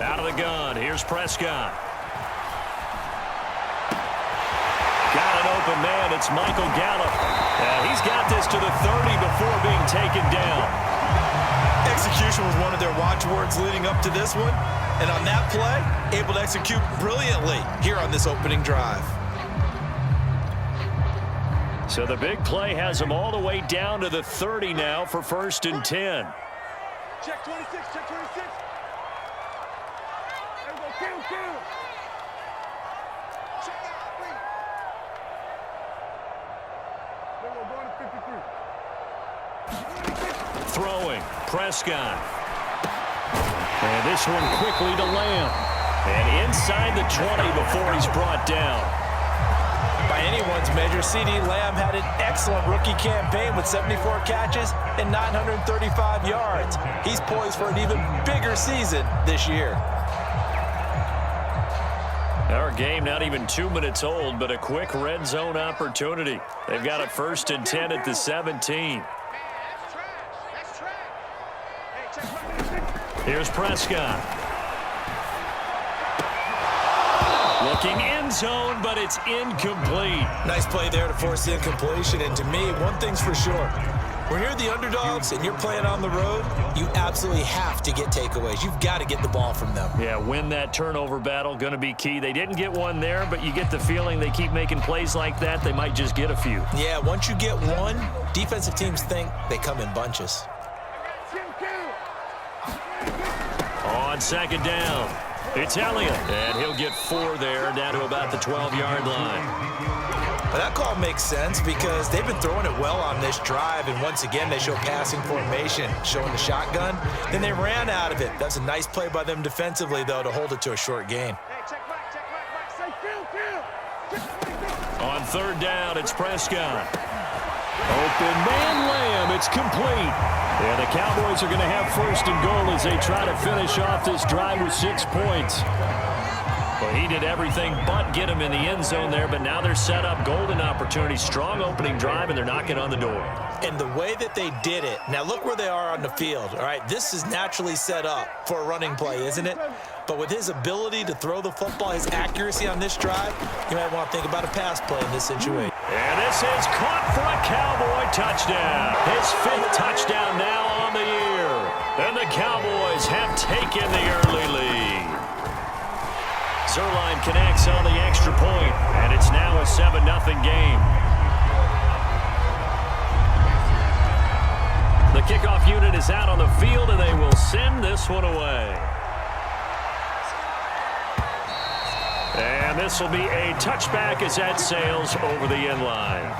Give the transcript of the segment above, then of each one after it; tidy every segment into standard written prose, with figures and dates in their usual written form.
Out of the gun. Here's Prescott. Got an open man. It's Michael Gallup. And he's got this to the 30 before being taken down. Execution was one of their watchwords leading up to this one. And on that play, able to execute brilliantly here on this opening drive. So the big play has them all the way down to the 30 now for 1st and 10. Check 26, check 26. There we go, kill. Check that, please. There we go, going to 53. Throwing, Prescott. And this one quickly to Lamb. And inside the 20 before he's brought down. By anyone's measure, C.D. Lamb had an excellent rookie campaign with 74 catches and 935 yards. He's poised for an even bigger season this year. Our game not even 2 minutes old, but a quick red zone opportunity. They've got a 1st and 10 at the 17. Here's Prescott. Looking end zone, but it's incomplete. Nice play there to force the incompletion. And to me, one thing's for sure. When you're the underdogs and you're playing on the road, you absolutely have to get takeaways. You've got to get the ball from them. Yeah, win that turnover battle, going to be key. They didn't get one there, but you get the feeling they keep making plays like that, they might just get a few. Yeah, once you get one, defensive teams think they come in bunches. On 2nd down, it's Elliott, and he'll get 4 there, down to about the 12-yard line. Well, that call makes sense because they've been throwing it well on this drive, and once again, they show passing formation, showing the shotgun. Then they ran out of it. That's a nice play by them defensively, though, to hold it to a short gain. On 3rd down, it's Prescott. Open man Lamb, it's complete. Yeah, the Cowboys are going to have 1st and goal as they try to finish off this drive with 6 points. Well, he did everything but get him in the end zone there, but now they're set up. Golden opportunity, strong opening drive, and they're knocking on the door. And the way that they did it, now look where they are on the field, all right? This is naturally set up for a running play, isn't it? But with his ability to throw the football, his accuracy on this drive, you might want to think about a pass play in this situation. And this is caught for a Cowboy touchdown. His 5th touchdown now on the year. And the Cowboys have taken the early lead. Zerline connects on the extra point, and it's now a 7-0 game. The kickoff unit is out on the field, and they will send this one away. And this will be a touchback as that sails over the end line.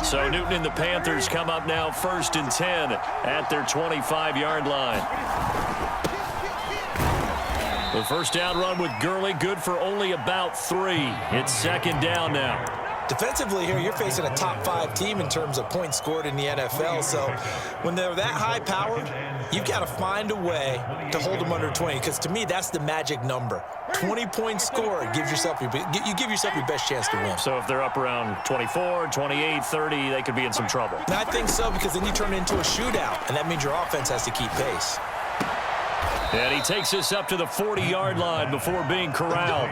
So Newton and the Panthers come up now 1st and 10 at their 25-yard line. The first down run with Gurley, good for only about 3. It's 2nd down now. Defensively here, you're facing a top 5 team in terms of points scored in the NFL. So when they're that high-powered, you've got to find a way to hold them under 20. Because to me, that's the magic number. 20 points scored, you give yourself your best chance to win. So if they're up around 24, 28, 30, they could be in some trouble. And I think so, because then you turn it into a shootout, and that means your offense has to keep pace. And he takes this up to the 40-yard line before being corralled.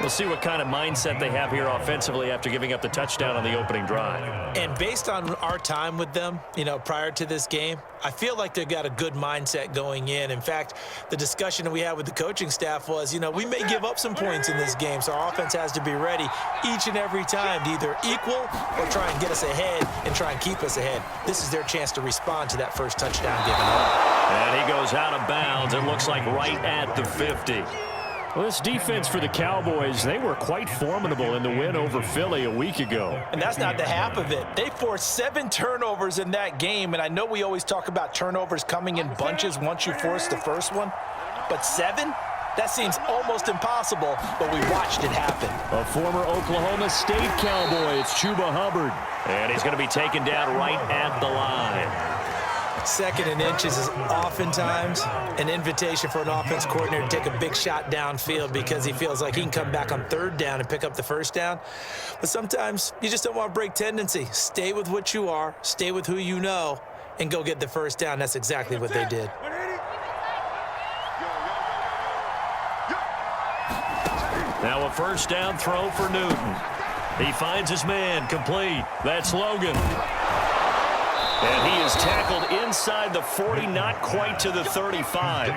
We'll see what kind of mindset they have here offensively after giving up the touchdown on the opening drive. And based on our time with them, prior to this game, I feel like they've got a good mindset going in. In fact, the discussion that we had with the coaching staff was, we may give up some points in this game, so our offense has to be ready each and every time to either equal or try and get us ahead and try and keep us ahead. This is their chance to respond to that first touchdown given up. And he goes out of bounds. It looks like right at the 50. Well, this defense for the Cowboys, they were quite formidable in the win over Philly a week ago. And that's not the half of it. They forced 7 turnovers in that game, and I know we always talk about turnovers coming in bunches once you force the first one, but 7? That seems almost impossible, but we watched it happen. A former Oklahoma State Cowboy, it's Chuba Hubbard. And he's going to be taken down right at the line. Second and inches is oftentimes an invitation for an offense coordinator to take a big shot downfield because he feels like he can come back on third down and pick up the first down. But sometimes you just don't want to break tendency. Stay with what you are, stay with who you know, and go get the first down. That's exactly what they did. Now a first down throw for Newton. He finds his man, complete. That's Logan. And he is tackled inside the 40, not quite to the 35.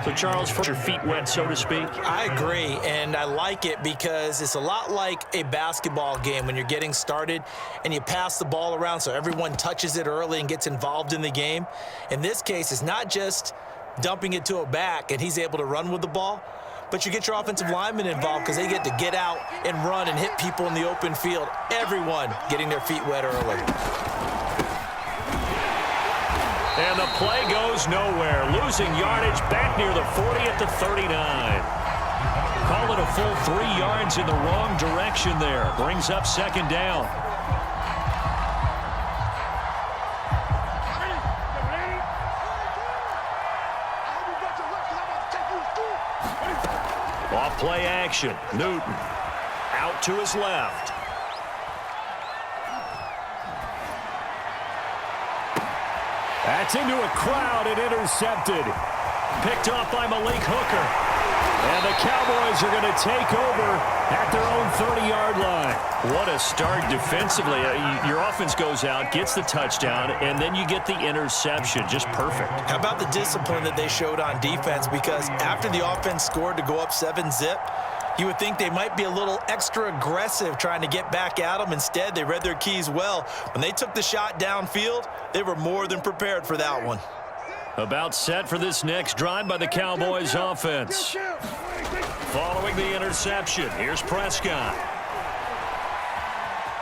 So, Charles, for your feet wet, so to speak? I agree, and I like it because it's a lot like a basketball game when you're getting started and you pass the ball around so everyone touches it early and gets involved in the game. In this case, it's not just dumping it to a back and he's able to run with the ball, but you get your offensive linemen involved because they get to get out and run and hit people in the open field. Everyone getting their feet wet early. And the play goes nowhere. Losing yardage back near the 40 at the 39. Call it a full 3 yards in the wrong direction there. Brings up second down. Off play action. Newton out to his left. That's into a crowd and intercepted. Picked off by Malik Hooker. And the Cowboys are going to take over at their own 30-yard line. What a start defensively. Your offense goes out, gets the touchdown, and then you get the interception. Just perfect. How about the discipline that they showed on defense? Because after the offense scored to go up 7-zip, you would think they might be a little extra aggressive trying to get back at them. Instead, they read their keys well. When they took the shot downfield, they were more than prepared for that one. About set for this next drive by the Cowboys offense. Following the interception, here's Prescott.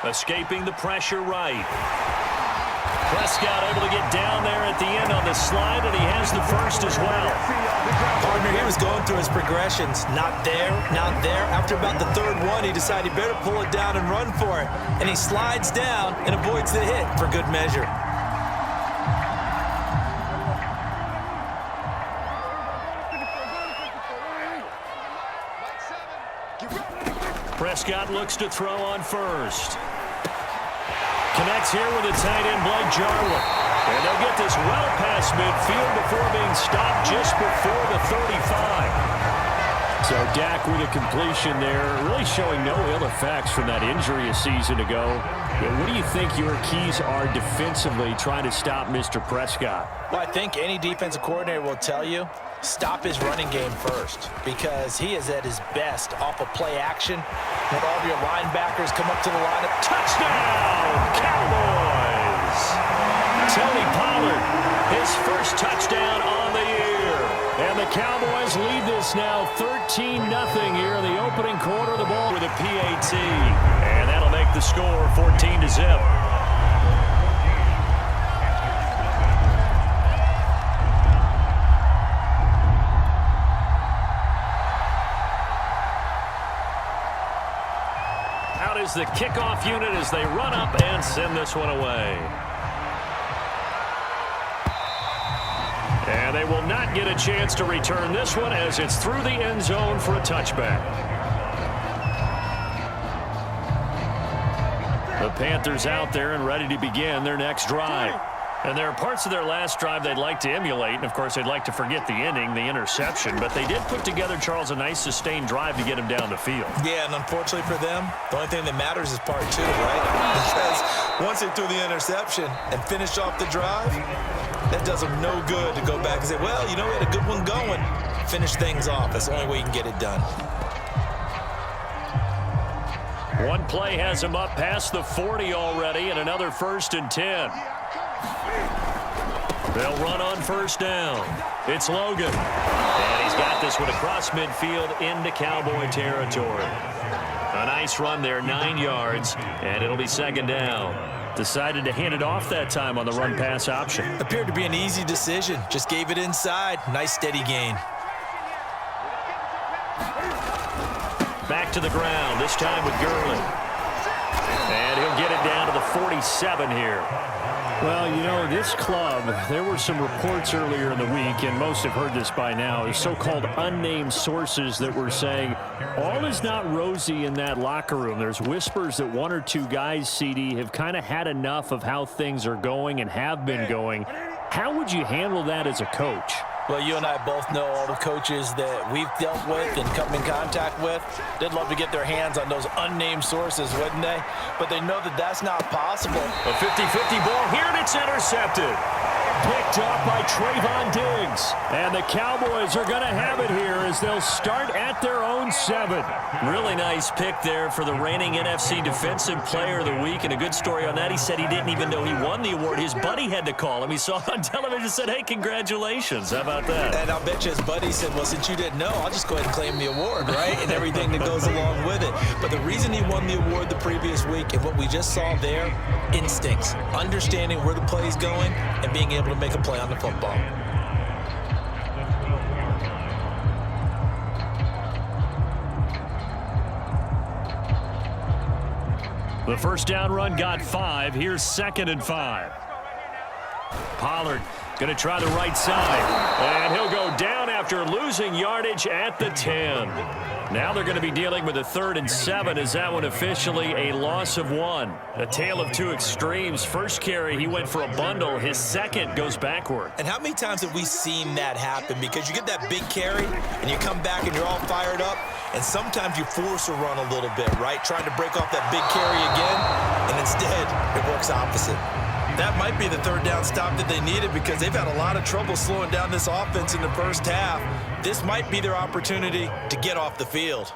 Escaping the pressure right. Prescott able to get down there at the end on the slide, and he has the first as well. Partner, he was going through his progressions. Not there, not there. After about the third one, he decided he better pull it down and run for it. And he slides down and avoids the hit for good measure. Prescott looks to throw on first. Connects here with a tight end, Blake Jarwin. And they'll get this well past midfield before being stopped just before the 35. So Dak with a completion there, really showing no ill effects from that injury a season ago. What do you think your keys are defensively trying to stop Mr. Prescott? Well, I think any defensive coordinator will tell you, stop his running game first, because he is at his best off of play action. When all of your linebackers come up to the line. Touchdown, Cowboys! Tony Pollard, his first touchdown on the year. And the Cowboys lead this now 13-0 here in the opening quarter of the ball with a PAT. And that'll make the score 14-0. Out is the kickoff unit as they run up and send this one away. And they will not get a chance to return this one as it's through the end zone for a touchback. The Panthers out there and ready to begin their next drive. And there are parts of their last drive they'd like to emulate. And, of course, they'd like to forget the inning, the interception. But they did put together, Charles, a nice sustained drive to get him down the field. Yeah, and unfortunately for them, the only thing that matters is part two, right? Because once they threw the interception and finished off the drive, that does them no good to go back and say, well, you know, we had a good one going. Finish things off. That's the only way you can get it done. One play has him up past the 40 already, and another 1st and 10. They'll run on first down. It's Logan. And he's got this one across midfield into Cowboy territory. A nice run there, 9 yards, and it'll be second down. Decided to hand it off that time on the run-pass option. Appeared to be an easy decision. Just gave it inside. Nice steady gain. Back to the ground, this time with Gurley. And he'll get it down to the 47 here. Well, you know, this club, there were some reports earlier in the week, and most have heard this by now, is so-called unnamed sources that were saying all is not rosy in that locker room. There's whispers that one or two guys, CD, have kind of had enough of how things are going and have been going. How would you handle that as a coach? Well, you and I both know all the coaches that we've dealt with and come in contact with. They'd love to get their hands on those unnamed sources, wouldn't they? But they know that that's not possible. A 50-50 ball here, and it's intercepted. Picked up by Trayvon Diggs. And the Cowboys are going to have it here as they'll start at their own 7. Really nice pick there for the reigning NFC Defensive Player of the Week. And a good story on that, he said he didn't even know he won the award. His buddy had to call him. He saw it on television and said, hey, congratulations. How about that? And I'll bet you his buddy said, well, since you didn't know, I'll just go ahead and claim the award, right? And everything that goes along with it. But the reason he won the award the previous week and what we just saw there, instincts, understanding where the play is going and being able to make a play on the football. The first down run got 5. Here's 2nd and 5. Pollard going to try the right side. And he'll go down after losing yardage at the 10. Now they're going to be dealing with a 3rd and 7 as that one officially a loss of 1. A tale of two extremes. First carry, he went for a bundle. His second goes backward. And how many times have we seen that happen? Because you get that big carry and you come back and you're all fired up. And sometimes you force a run a little bit, right? Trying to break off that big carry again. And instead, it works opposite. That might be the 3rd down stop that they needed because they've had a lot of trouble slowing down this offense in the first half. This might be their opportunity to get off the field.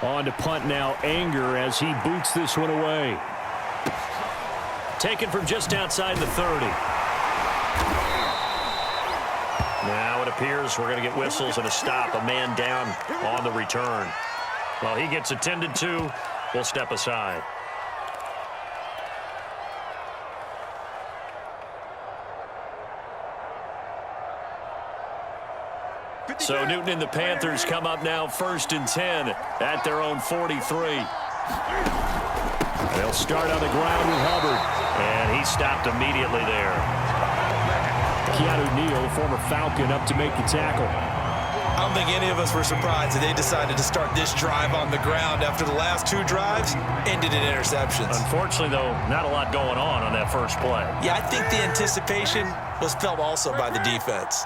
On to punt now, Anger as he boots this one away. Taken from just outside the 30. Now it appears we're going to get whistles and a stop. A man down on the return. Well, he gets attended to. We'll step aside. So Newton and the Panthers come up now 1st and 10 at their own 43. They'll start on the ground with Hubbard. And he stopped immediately there. Keanu Neal, former Falcon, up to make the tackle. I don't think any of us were surprised that they decided to start this drive on the ground after the last 2 drives ended in interceptions. Unfortunately, though, not a lot going on that first play. Yeah, I think the anticipation was felt also by the defense.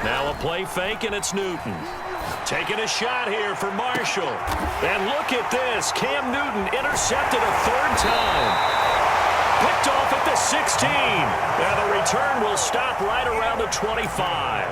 Now a play fake, and it's Newton. Taking a shot here for Marshall. And look at this. Cam Newton intercepted a 3rd time. Picked off at the 16. Now the return will stop right around the 25.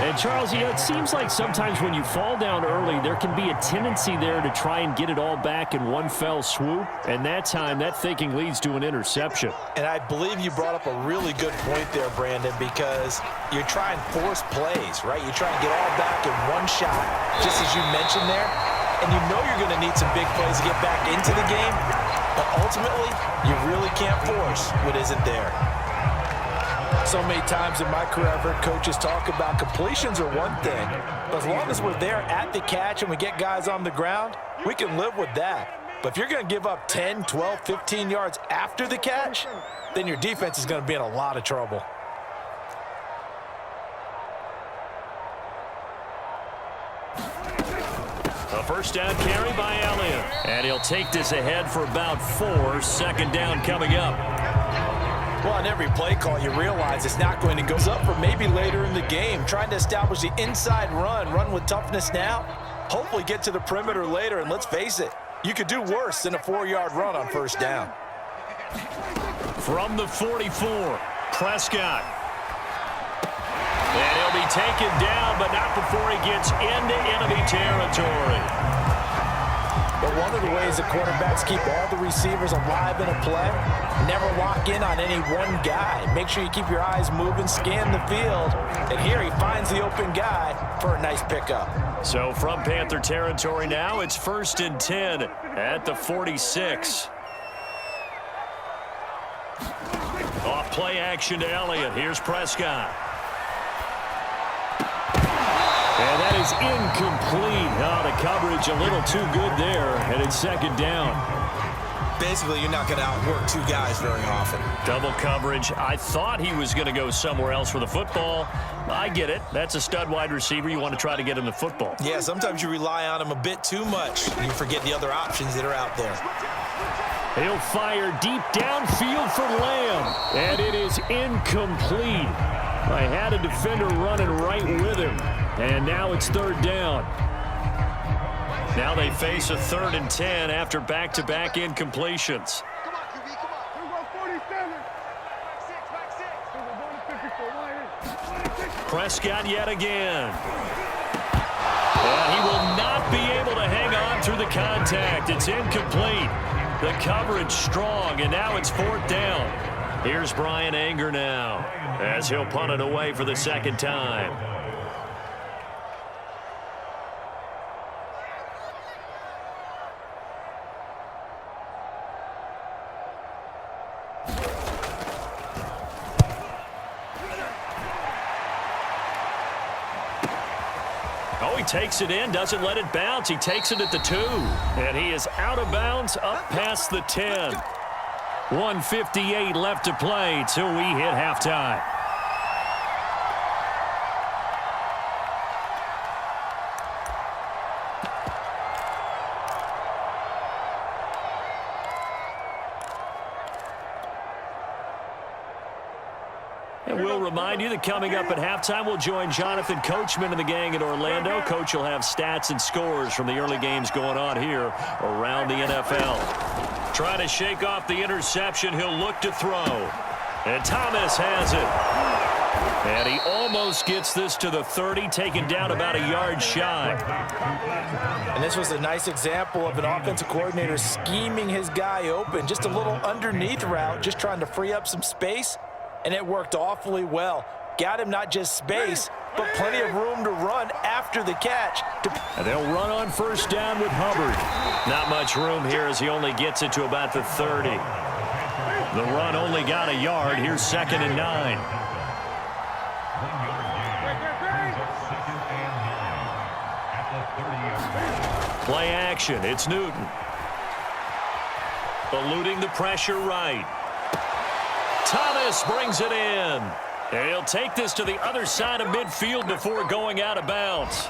And, Charles, you know, it seems like sometimes when you fall down early, there can be a tendency there to try and get it all back in one fell swoop. And that time, that thinking leads to an interception. And I believe you brought up a really good point there, Brandon, because you're trying to force plays, right? You try and get all back in one shot, just as you mentioned there. And you know you're going to need some big plays to get back into the game. But ultimately, you really can't force what isn't there. So many times in my career, I've heard coaches talk about completions are one thing. But as long as we're there at the catch and we get guys on the ground, we can live with that. But if you're going to give up 10, 12, 15 yards after the catch, then your defense is going to be in a lot of trouble. A first down carry by Elliott. And he'll take this ahead for about 4. 2nd down coming up. Well, on every play call, you realize it's not going to go up for maybe later in the game. Trying to establish the inside run with toughness now. Hopefully get to the perimeter later, and let's face it, you could do worse than a 4-yard run on 1st down. From the 44, Prescott. And he'll be taken down, but not before he gets into enemy territory. But one of the ways the quarterbacks keep all the receivers alive in a play, never lock in on any one guy. Make sure you keep your eyes moving, scan the field. And here he finds the open guy for a nice pickup. So from Panther territory now, it's 1st and 10 at the 46. Off play action to Elliott. Here's Prescott. And that is incomplete. Oh, the coverage a little too good there, and it's second down. Basically, you're not going to outwork two guys very often. Double coverage. I thought he was going to go somewhere else for the football. I get it. That's a stud wide receiver. You want to try to get him the football. Yeah, sometimes you rely on him a bit too much. You forget the other options that are out there. He'll fire deep downfield for Lamb, and it is incomplete. I had a defender running right with him, and now it's third down. Now they face a 3rd and 10 after back-to-back incompletions. Come on, QB, come on. Here we go, 47. Back six. Here we're going to 54. Prescott yet again. And he will not be able to hang on through the contact. It's incomplete. The coverage strong, and now it's 4th down. Here's Brian Anger now as he'll punt it away for the second time. Oh, he takes it in, doesn't let it bounce. He takes it at the 2. And he is out of bounds up past the 10. 1:58 left to play till we hit halftime. And we'll remind you that coming up at halftime, we'll join Jonathan Coachman and the gang in Orlando. Coach will have stats and scores from the early games going on here around the NFL. Trying to shake off the interception. He'll look to throw. And Thomas has it. And he almost gets this to the 30, taken down about a yard shy. And this was a nice example of an offensive coordinator scheming his guy open. Just a little underneath route, just trying to free up some space. And it worked awfully well. Got him not just space, but plenty of room to run after the catch. And they'll run on first down with Hubbard. Not much room here as he only gets it to about the 30. The run only got a yard. Here's 2nd and 9. Play action. It's Newton. Eluding the pressure right. Thomas brings it in. And he'll take this to the other side of midfield before going out of bounds.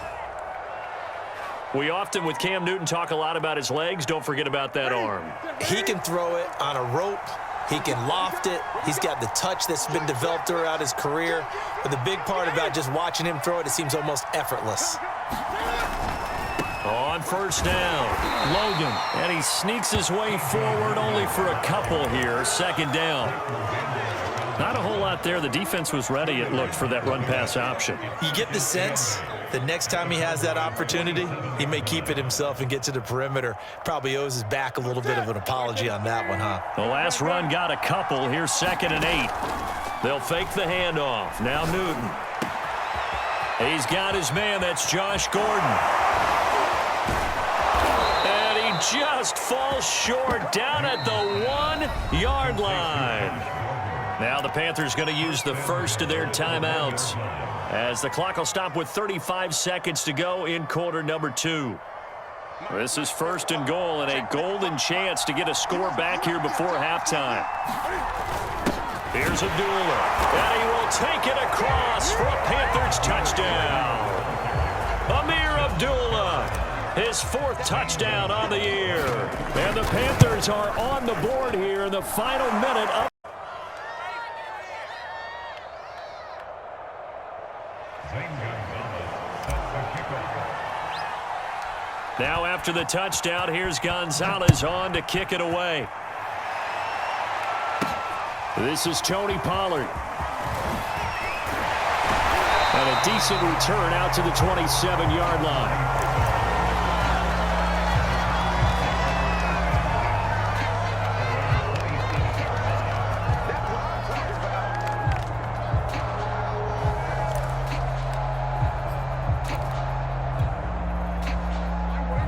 We often, with Cam Newton, talk a lot about his legs. Don't forget about that arm. He can throw it on a rope. He can loft it. He's got the touch that's been developed throughout his career. But the big part about just watching him throw it, it seems almost effortless. On first down, Logan. And he sneaks his way forward only for a couple here. 2nd down. Not a whole lot there. The defense was ready, it looked, for that run-pass option. You get the sense that next time he has that opportunity, he may keep it himself and get to the perimeter. Probably owes his back a little bit of an apology on that one, huh? The last run got a couple. Here's 2nd and 8. They'll fake the handoff. Now Newton. He's got his man. That's Josh Gordon. And he just falls short down at the 1-yard line. Now the Panthers going to use the first of their timeouts as the clock will stop with 35 seconds to go in quarter number 2. This is 1st and goal and a golden chance to get a score back here before halftime. Here's Abdullah, and he will take it across for a Panthers touchdown. Amir Abdullah, his 4th touchdown on the year. And the Panthers are on the board here in the final minute of Now after the touchdown, here's Gonzalez on to kick it away. This is Tony Pollard. And a decent return out to the 27-yard line.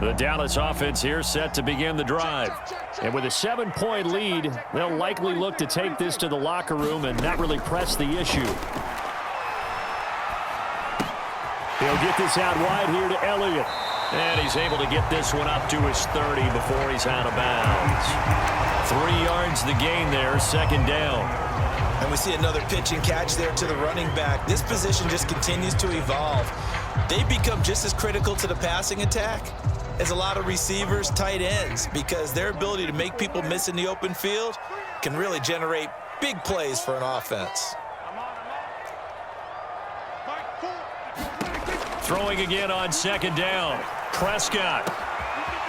The Dallas offense here set to begin the drive. And with a 7-point lead, they'll likely look to take this to the locker room and not really press the issue. He'll get this out wide here to Elliott. And he's able to get this one up to his 30 before he's out of bounds. 3 yards the gain there, second down. And we see another pitch and catch there to the running back. This position just continues to evolve. They become just as critical to the passing attack as a lot of receivers, tight ends, because their ability to make people miss in the open field can really generate big plays for an offense. Throwing again on second down. Prescott.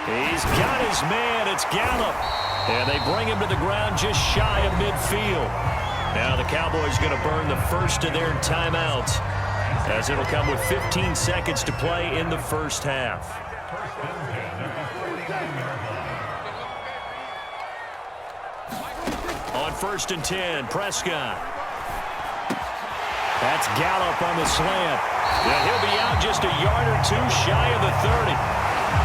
He's got his man. It's Gallup. And they bring him to the ground just shy of midfield. Now the Cowboys going to burn the first of their timeouts, as it'll come with 15 seconds to play in the first half. On 1st and 10, Prescott. That's Gallup on the slant. Yeah, he'll be out just a yard or 2 shy of the 30.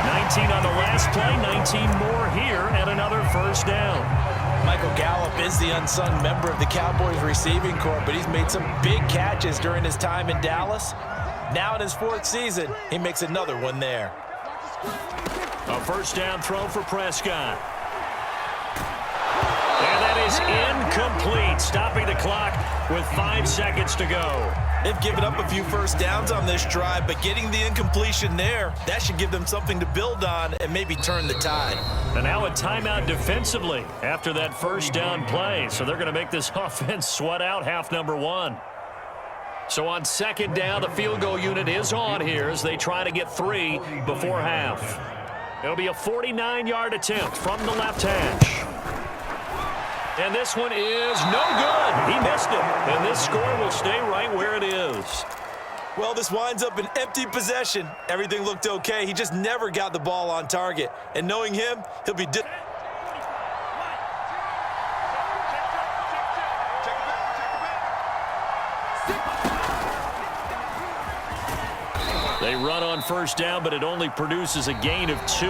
19 on the last play, 19 more here, and another first down. Michael Gallup is the unsung member of the Cowboys receiving corps, but he's made some big catches during his time in Dallas. Now in his 4th season, he makes another one there. A first down throw for Prescott. And that is incomplete, stopping the clock with 5 seconds to go. They've given up a few first downs on this drive, but getting the incompletion there, that should give them something to build on and maybe turn the tide. And now a timeout defensively after that first down play. So they're going to make this offense sweat out half number 1. So on second down, the field goal unit is on here as they try to get 3 before half. It'll be a 49-yard attempt from the left hash. And this one is no good. He missed it. And this score will stay right where it is. Well, this winds up an empty possession. Everything looked okay. He just never got the ball on target. And knowing him, he'll be... They run on first down, but it only produces a gain of 2.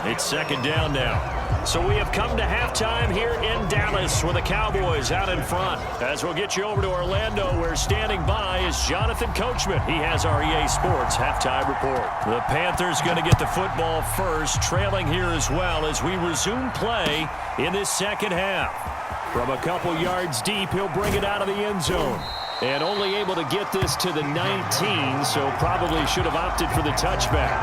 It's second down now. So we have come to halftime here in Dallas with the Cowboys out in front. As we'll get you over to Orlando, where standing by is Jonathan Coachman. He has our EA Sports halftime report. The Panthers going to get the football first, trailing here as well as we resume play in this second half. From a couple yards deep, he'll bring it out of the end zone. And only able to get this to the 19, so probably should have opted for the touchback.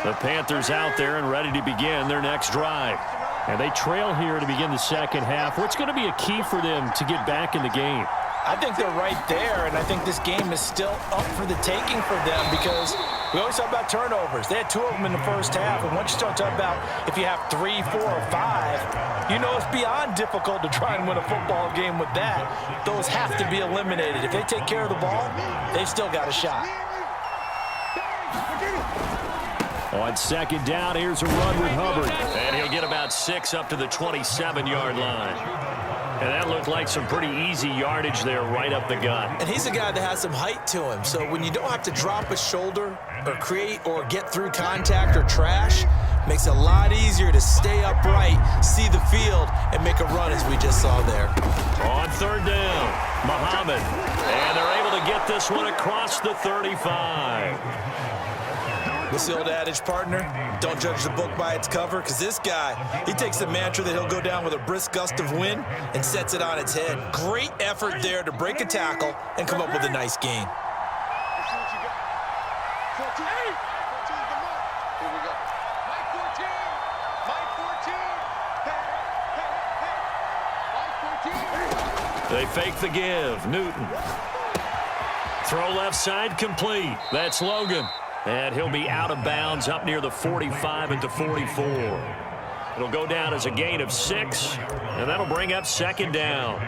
The Panthers out there and ready to begin their next drive. And they trail here to begin the second half. What's going to be a key for them to get back in the game? I think they're right there, and I think this game is still up for the taking for them because we always talk about turnovers. They had 2 of them in the first half, and once you start talking about if you have 3, 4, or 5, you know it's beyond difficult to try and win a football game with that. Those have to be eliminated. If they take care of the ball, they've still got a shot. On second down, here's a run with Hubbard. And he'll get about 6 up to the 27-yard line. And that looked like some pretty easy yardage there right up the gut. And he's a guy that has some height to him. So when you don't have to drop a shoulder or create or get through contact or trash, makes it a lot easier to stay upright, see the field, and make a run as we just saw there. On third down, Muhammad. And they're able to get this one across the 35. What's the old adage, partner? Don't judge the book by its cover, because this guy, he takes the mantra that he'll go down with a brisk gust of wind and sets it on its head. Great effort there to break a tackle and come up with a nice gain. They fake the give. Newton. Throw left side complete. That's Logan. And he'll be out of bounds up near the 45 at the 44. It'll go down as a gain of 6, and that'll bring up second down.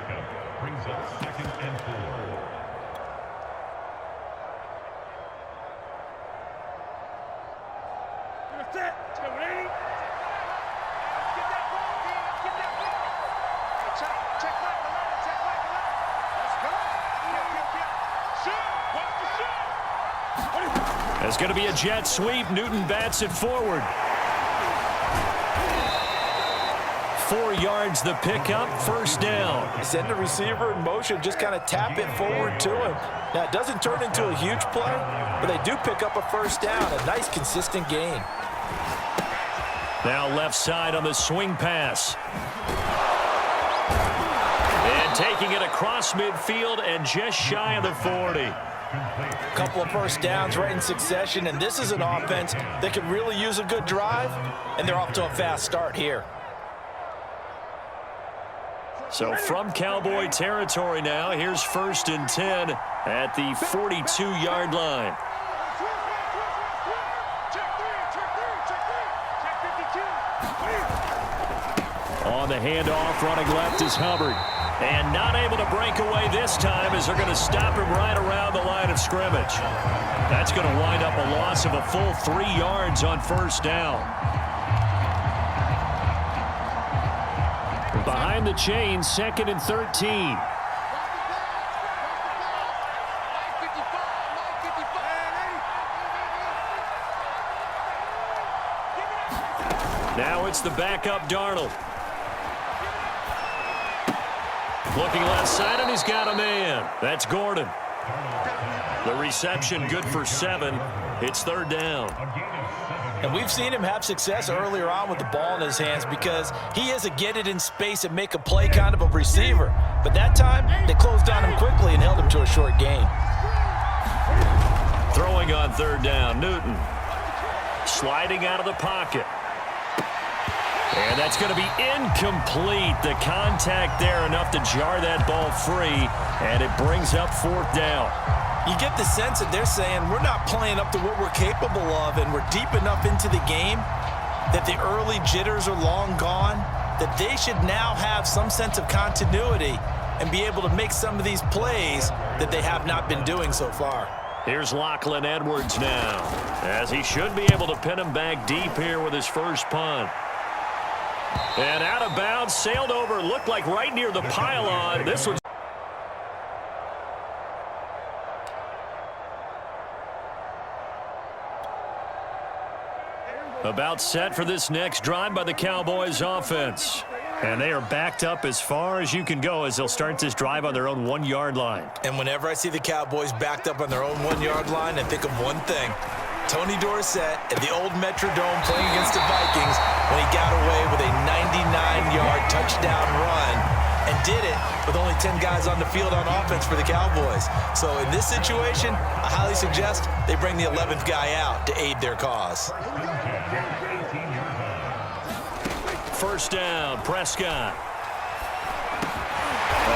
It's going to be a jet sweep. Newton bats it forward. 4 yards the pickup, first down. Send the receiver in motion, just kind of tap it forward to him. Now, it doesn't turn into a huge play, but they do pick up a first down, a nice, consistent gain. Now left side on the swing pass. And taking it across midfield and just shy of the 40. A couple of first downs right in succession, and this is an offense that could really use a good drive, and they're off to a fast start here. So from Cowboy territory now, here's 1st and 10 at the 42-yard line. On the handoff, running left is Hubbard. And not able to break away this time as they're going to stop him right around the line of scrimmage. That's going to wind up a loss of a full 3 yards on first down. Behind the chains, 2nd and 13. Now it's the backup Darnold. Looking left side, and he's got a man. That's Gordon. The reception good for 7. It's 3rd down. And we've seen him have success earlier on with the ball in his hands because he is a get it in space and make a play kind of a receiver. But that time, they closed on him quickly and held him to a short gain. Throwing on 3rd down, Newton. Sliding out of the pocket. And that's going to be incomplete. The contact there enough to jar that ball free, and it brings up 4th down. You get the sense that they're saying we're not playing up to what we're capable of, and we're deep enough into the game that the early jitters are long gone, that they should now have some sense of continuity and be able to make some of these plays that they have not been doing so far. Here's Lachlan Edwards now, as he should be able to pin him back deep here with his first punt. And out of bounds, sailed over, looked like right near the pylon. This one's about set for this next drive by the Cowboys offense. And they are backed up as far as you can go as they'll start this drive on their own 1-yard line. And whenever I see the Cowboys backed up on their own 1-yard line, I think of one thing. Tony Dorsett at the old Metrodome playing against the Vikings when he got away with a 99-yard touchdown run and did it with only 10 guys on the field on offense for the Cowboys. So in this situation, I highly suggest they bring the 11th guy out to aid their cause. First down, Prescott.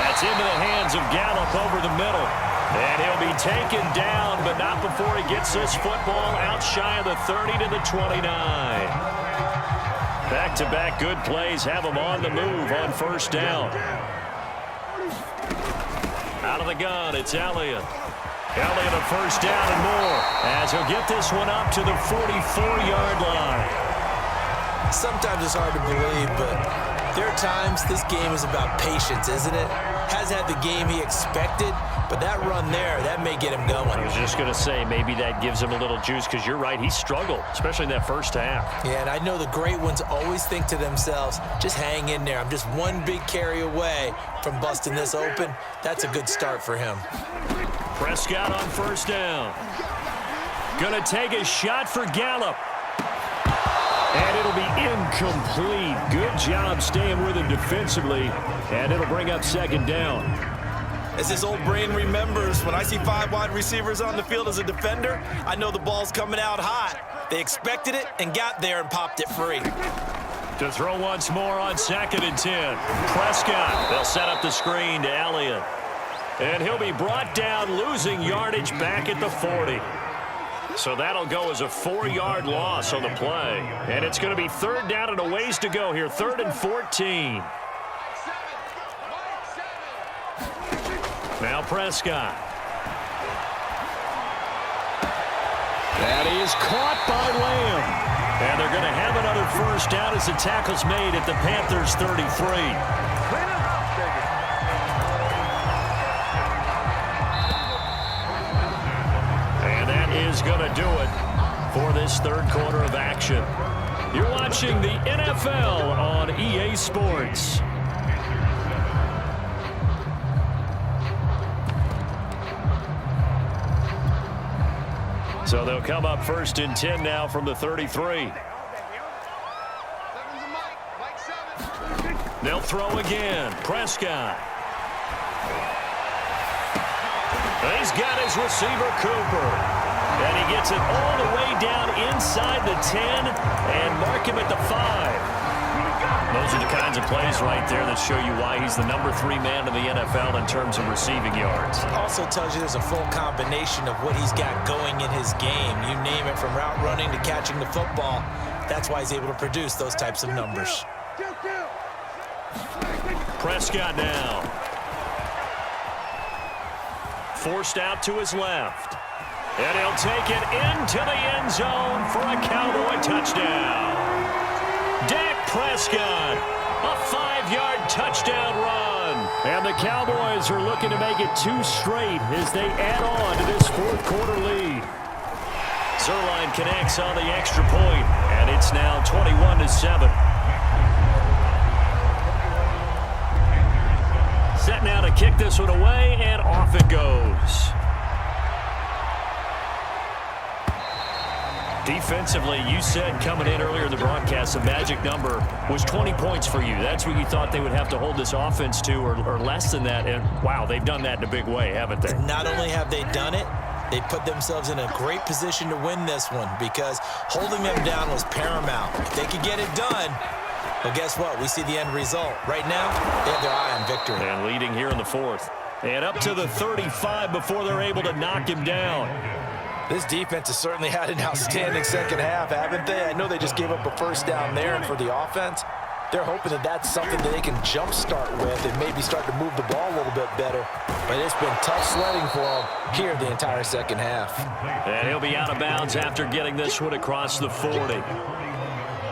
That's into the hands of Gallup over the middle. And he'll be taken down, but not before he gets this football out shy of the 30 to the 29. Back-to-back good plays have him on the move on first down. Out of the gun, it's Elliott. Elliott a first down and more as he'll get this one up to the 44-yard line. Sometimes it's hard to believe, but there are times this game is about patience, isn't it? Has had the game he expected, but that run there, that may get him going. I was just going to say, maybe that gives him a little juice because you're right, he struggled, especially in that first half. Yeah, and I know the great ones always think to themselves, just hang in there. I'm just one big carry away from busting this open. That's a good start for him. Prescott on first down. Going to take a shot for Gallup. And it'll be incomplete. Good job staying with him defensively. And it'll bring up second down. As his old brain remembers, when I see 5 wide receivers on the field as a defender, I know the ball's coming out hot. They expected it and got there and popped it free. To throw once more on 2nd and 10. Prescott. They'll set up the screen to Elliott. And he'll be brought down, losing yardage back at the 40. So that'll go as a 4-yard loss on the play. And it's going to be 3rd down and a ways to go here. 3rd and 14. Now Prescott. That is caught by Lamb. And they're going to have another first down as the tackle's made at the Panthers 33. Is going to do it for this third quarter of action. You're watching the NFL on EA Sports. So they'll come up 1st and 10 now from the 33. They'll throw again. Prescott. He's got his receiver, Cooper. And he gets it all the way down inside the 10 and mark him at the 5. Those are the kinds of plays right there that show you why he's the number 3 man in the NFL in terms of receiving yards. Also tells you there's a full combination of what he's got going in his game. You name it, from route running to catching the football. That's why he's able to produce those types of numbers. Prescott now. Forced out to his left. And he'll take it into the end zone for a Cowboy touchdown. Dak Prescott, a 5-yard touchdown run. And the Cowboys are looking to make it 2 straight as they add on to this 4th quarter lead. Zerline connects on the extra point, and it's now 21-7. Set now to kick this one away, and off it goes. Defensively, you said coming in earlier in the broadcast, the magic number was 20 points for you. That's what you thought they would have to hold this offense to, or less than that. And, wow, they've done that in a big way, haven't they? Not only have they done it, they put themselves in a great position to win this one because holding them down was paramount. If they could get it done, well, guess what? We see the end result. Right now, they have their eye on victory. And leading here in the 4th. And up to the 35 before they're able to knock him down. This defense has certainly had an outstanding second half, haven't they? I know they just gave up a 1st down there, and for the offense, they're hoping that that's something that they can jumpstart with and maybe start to move the ball a little bit better. But it's been tough sledding for them here the entire second half. And he'll be out of bounds after getting this one across the 40.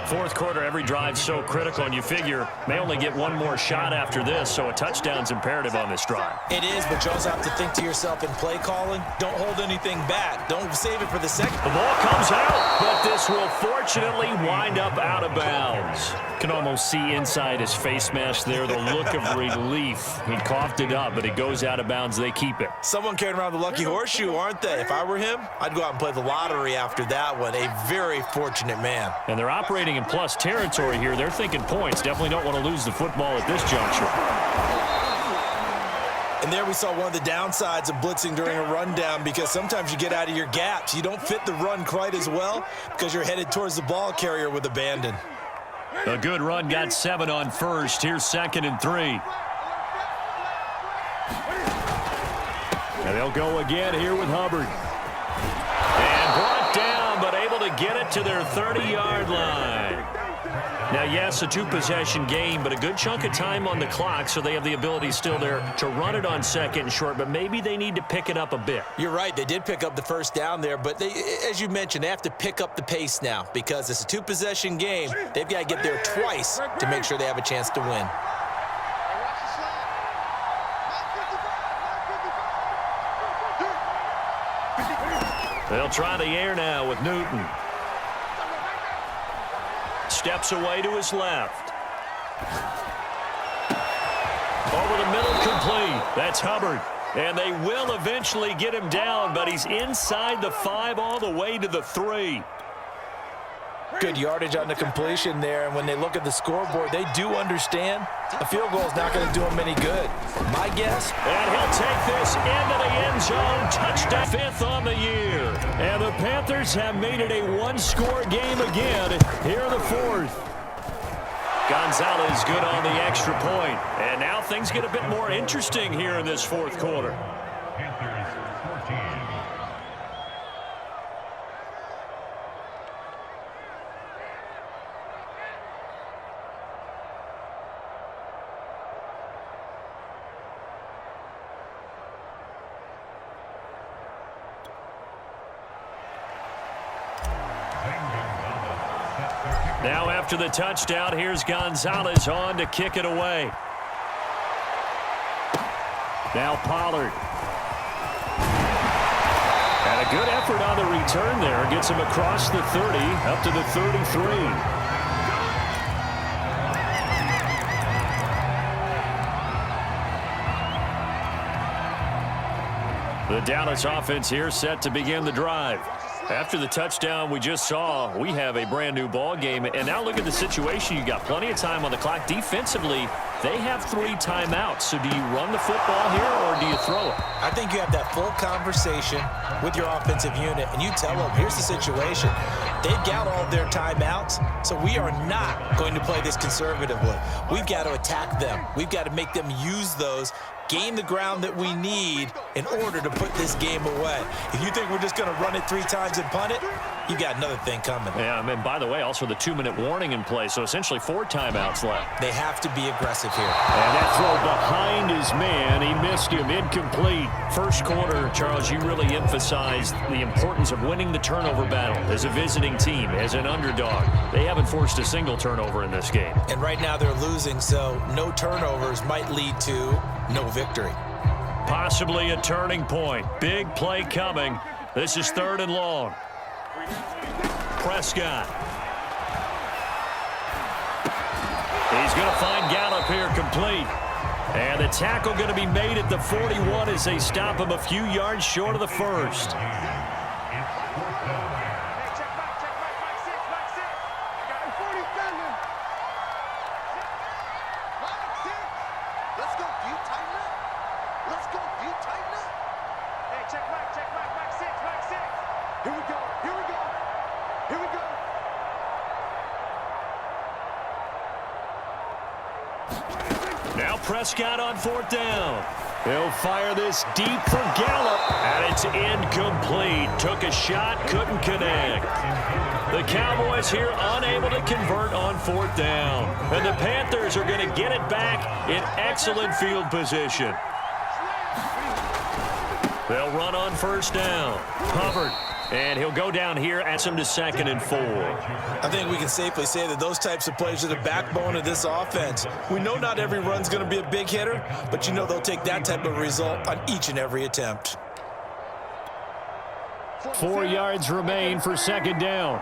4th quarter, every drive so critical, and you figure may only get one more shot after this, so a touchdown's imperative on this drive. It is, but you also have to think to yourself in play calling, don't hold anything back. Don't save it for the second. The ball comes out, but this will fortunately wind up out of bounds. Can almost see inside his face mask there, the look of relief. He coughed it up, but it goes out of bounds. They keep it. Someone carrying around the lucky horseshoe, aren't they? If I were him, I'd go out and play the lottery after that one. A very fortunate man. And they're operating in plus territory here. They're thinking points. Definitely don't want to lose the football at this juncture. And there we saw one of the downsides of blitzing during a rundown, because sometimes you get out of your gaps. You don't fit the run quite as well because you're headed towards the ball carrier with abandon. A good run, got 7 on 1st. Here's 2nd and 3. And they'll go again here with Hubbard. And brought down, but able to get it to their 30-yard line. Now, yes, a 2-possession game, but a good chunk of time on the clock, so they have the ability still there to run it on 2nd and short, but maybe they need to pick it up a bit. You're right. They did pick up the 1st down there, but they, as you mentioned, they have to pick up the pace now because it's a 2-possession game. They've got to get there twice to make sure they have a chance to win. They'll try the air now with Newton. Steps away to his left. Over the middle, complete. That's Hubbard. And they will eventually get him down, but he's inside the 5 all the way to the 3. Good yardage on the completion there, and when they look at the scoreboard, they do understand a field goal is not going to do them any good. My guess. And he'll take this into the end zone. Touchdown, 5th on the year. And the Panthers have made it a 1-score game again here in the 4th. Gonzalez good on the extra point. And now things get a bit more interesting here in this 4th quarter. Now after the touchdown, here's Gonzalez on to kick it away. Now Pollard. And a Good effort on the return there. Gets him across the 30, up to the 33. The Dallas offense here set to begin the drive. After the touchdown we just saw, we have a brand-new ball game. And now look at the situation. You got plenty of time on the clock. Defensively, they have 3 timeouts. So do you run the football here or do you throw it? I think you have that full conversation with your offensive unit, and you tell them, here's the situation. They've got all of their timeouts, so we are not going to play this conservatively. We've got to attack them. We've got to make them use those, gain the ground that we need in order to put this game away. If you think we're just going to run it 3 times and punt it, you got another thing coming. Yeah, and by the way, also the 2-minute warning in play, so essentially 4 timeouts left. They have to be aggressive here. And that throw behind his man, he missed him, incomplete. First quarter, Charles, you really emphasized the importance of winning the turnover battle as a visiting team, as an underdog. They haven't forced a single turnover in this game. And right now they're losing, so no turnovers might lead to no victory. Possibly a turning point. Big play coming. This is 3rd and long. Prescott. He's going to find Gallup here complete. And the tackle going to be made at the 41 as they stop him a few yards short of the first. Now Prescott on 4th down. He'll fire this deep for Gallup, and it's incomplete. Took a shot, couldn't connect. The Cowboys here unable to convert on 4th down. And the Panthers are going to get it back in excellent field position. They'll run on 1st down. Hubbard. And he'll go down here, adds him to 2nd and 4. I think we can safely say that those types of plays are the backbone of this offense. We know not every run's going to be a big hitter, but you know they'll take that type of result on each and every attempt. 4 yards remain for 2nd down.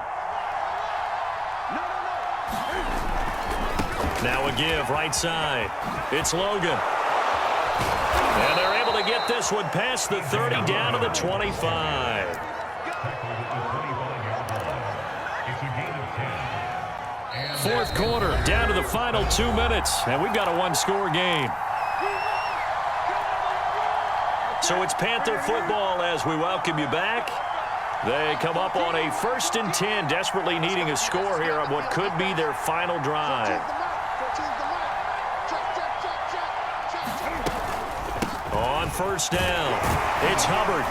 Now a give, right side. It's Logan. And they're able to get this one past the 30 down to the 25. Fourth quarter, down to the final 2 minutes, and we've got a 1-score game. So it's Panther football as we welcome you back. They come up on a 1st and 10, desperately needing a score here on what could be their final drive. On 1st down, it's Hubbard.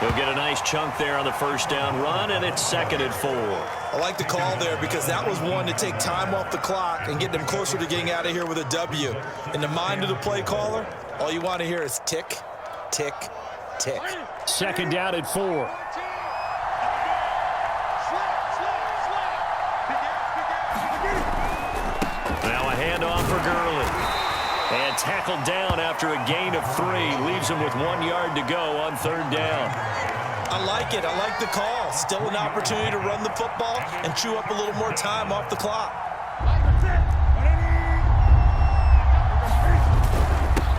He'll get a nice chunk there on the 1st down run, and it's 2nd and 4. I like the call there because that was one to take time off the clock and get them closer to getting out of here with a W. In the mind of the play caller, all you want to hear is tick, tick, tick. 2nd down at 4. Now a handoff for Gurley. And tackled down after a gain of 3. Leaves him with 1 yard to go on 3rd down. I like it. I like the call. Still an opportunity to run the football and chew up a little more time off the clock.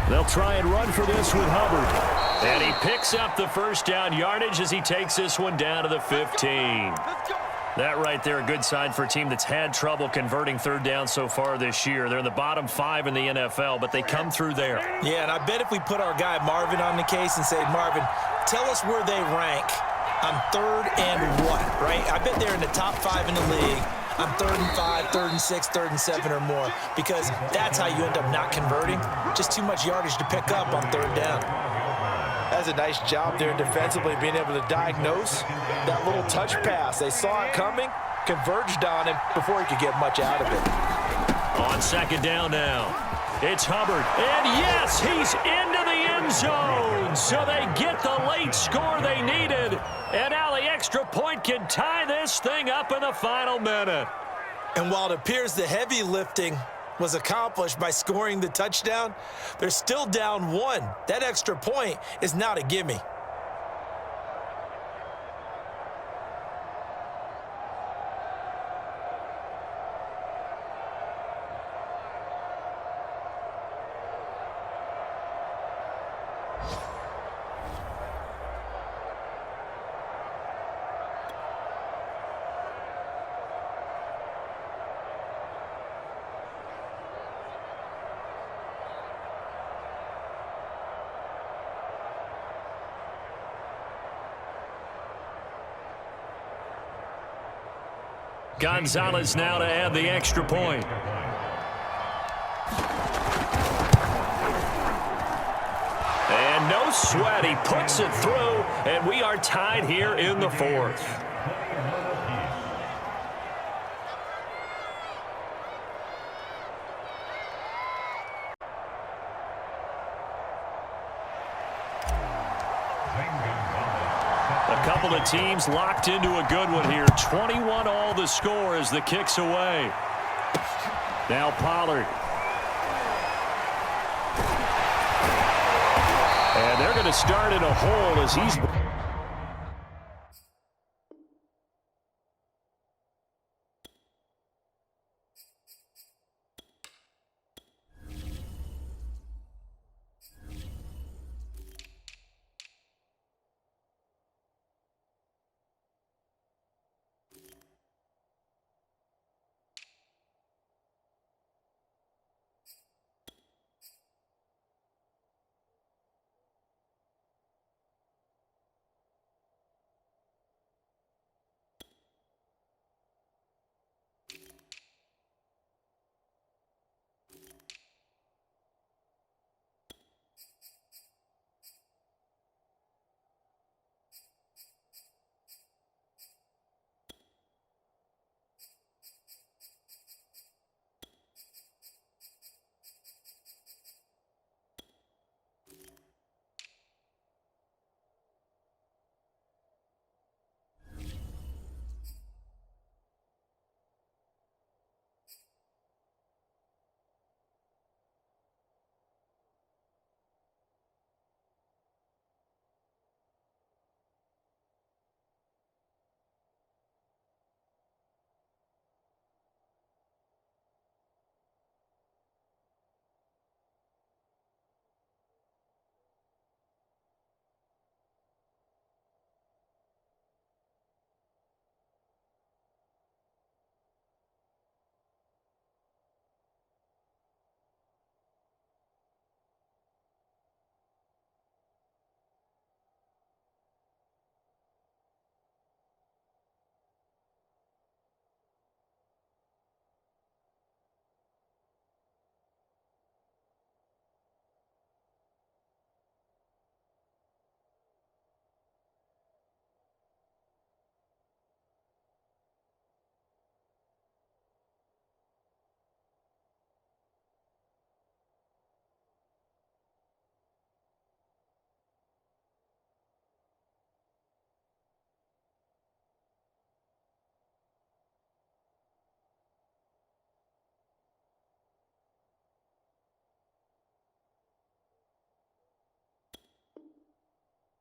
They'll try and run for this with Hubbard. And he picks up the 1st down yardage as he takes this one down to the 15. That right there, a good sign for a team that's had trouble converting 3rd down so far this year. They're in the bottom 5 in the NFL, but they come through there. Yeah, and I bet if we put our guy Marvin on the case and say, Marvin, tell us where they rank on 3rd and what, right? I bet they're in the top 5 in the league on 3rd and 5, 3rd and 6, 3rd and 7 or more, because that's how you end up not converting. Just too much yardage to pick up on 3rd down. That's a nice job there defensively, being able to diagnose that little touch pass. They saw it coming, converged on him before he could get much out of it. On 2nd down now, it's Hubbard. And yes, he's into the end zone. So they get the late score they needed. And now the extra point can tie this thing up in the final minute. And while it appears the heavy lifting was accomplished by scoring the touchdown, they're still down 1. That extra point is not a gimme. Gonzalez now to add the extra point. And no sweat. He puts it through, and we are tied here in the fourth. A couple of teams locked into a good one here. 21 all the score as the kick's away. Now Pollard. And they're going to start in a hole as he's...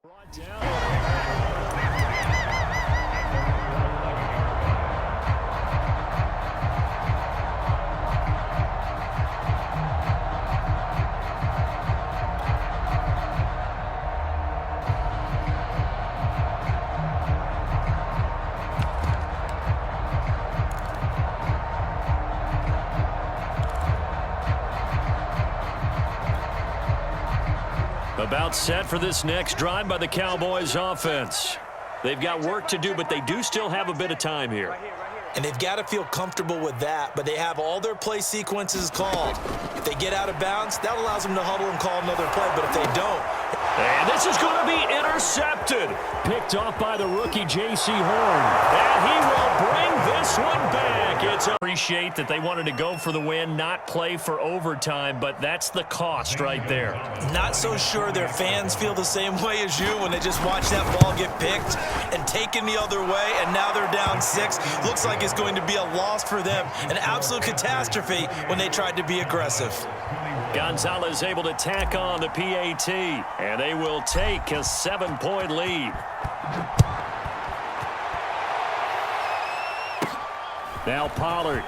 brought down. About set for this next drive by the Cowboys offense. They've got work to do, but they do still have a bit of time here. And they've got to feel comfortable with that, but they have all their play sequences called. If they get out of bounds, that allows them to huddle and call another play, but if they don't... And this is going to be intercepted. Picked off by the rookie, J.C. Horn. And he will bring this one back. It's appreciate that they wanted to go for the win, not play for overtime, but that's the cost right there. Not so sure their fans feel the same way as you when they just watch that ball get picked and taken the other way, and now they're down 6. Looks like it's going to be a loss for them. An absolute catastrophe when they tried to be aggressive. Gonzalez able to tack on the PAT, and they will take a 7-point lead. Now Pollard.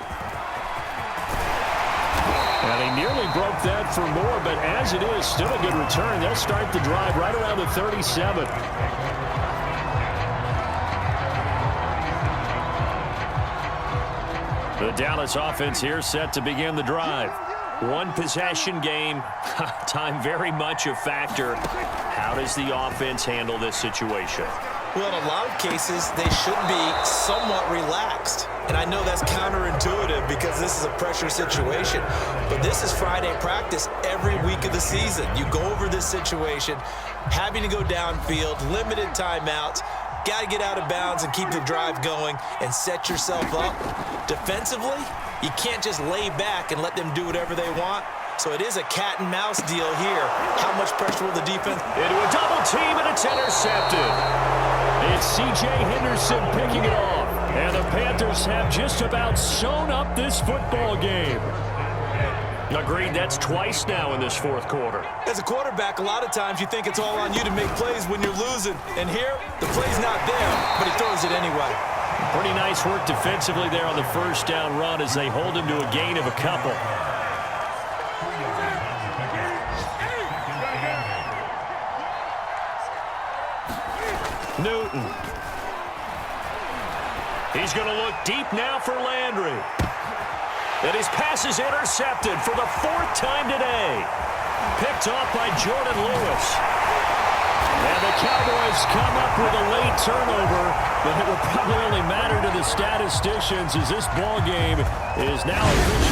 And he nearly broke that for more, but as it is, still a good return. They'll start the drive right around the 37. The Dallas offense here set to begin the drive. One possession game, time very much a factor. How does the offense handle this situation? Well, in a lot of cases, they should be somewhat relaxed. And I know that's counterintuitive because this is a pressure situation. But this is Friday practice every week of the season. You go over this situation, having to go downfield, limited timeouts, got to get out of bounds and keep the drive going and set yourself up. Defensively, you can't just lay back and let them do whatever they want. So it is a cat and mouse deal here. How much pressure will the defense? Into a double team, and it's intercepted. It's C.J. Henderson picking it off. And the Panthers have just about sewn up this football game. Agreed, that's twice now in this fourth quarter. As a quarterback, a lot of times you think it's all on you to make plays when you're losing. And here, the play's not there, but he throws it anyway. Pretty nice work defensively there on the first down run as they hold him to a gain of a couple. Newton. He's going to look deep now for Landry. And his pass is intercepted for the fourth time today. Picked off by Jordan Lewis. And the Cowboys come up with a late turnover, but it will probably only matter to the statisticians as this ball game is now officially